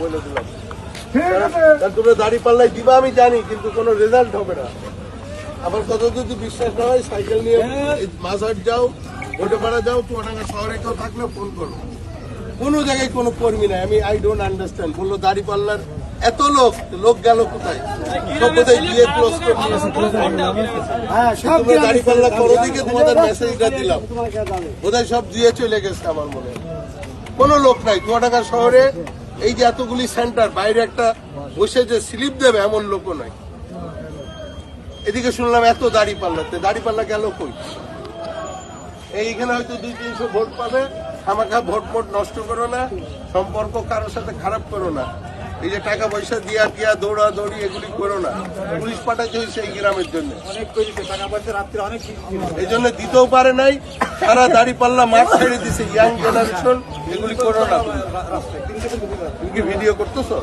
বলে দিলাম। তোমরা দাড়ি পাল্লাই দিবা আমি জানি, কিন্তু কোনো রেজাল্ট হবে না। আবার কত যদি বিশ্বাস না হয় সাইকেল নিয়ে মাঝহাট যাও, ভোটেপাড়া যাও, চুয়াডাঙ্গা শহরে কেউ থাকলে ফোন করো। কোনো জায়গায় কোনো কর্মী নাই। আমি আই ডোন্ট আন্ডারস্ট্যান্ড। বললো দাড়ি পাল্লার এত লোক গেল কোথায়? সব বোধহয় গিয়ে ক্লোজ করে দিয়েছে। তোমরা দাড়ি পাল্লা করো দিকে তোমাদের মেসেজটা দিলাম, বোধহয় সব দিয়ে চলে গেছে আমার মনে হয়। কোনো লোক নাই চুয়াডাঙ্গা শহরে। এই যে এতগুলি সেন্টার, বাইরে একটা বসে যে স্লিপ দেবে এমন লোকও নাই। এদিকে শুনলাম এত দাড়ি পাল্লা গেল কই? এইখানে হয়তো 200-300 ভোট পাবে। আমাকে ভোট নষ্ট করো না, সম্পর্ক কারোর সাথে খারাপ করো না। এই যে টাকা পয়সা দিয়া দৌড়াদৌড়ি এগুলি করো না। পুলিশ পাঠাতে হয়েছে এই গ্রামের জন্য, এই জন্য দিতেও পারে নাই। সারা দাড়ি পাল্লা মাঠ ছেড়ে দিছে ইয়াং জেনারেশন। এগুলি করো না। তুমি কি ভিডিও করতেছো?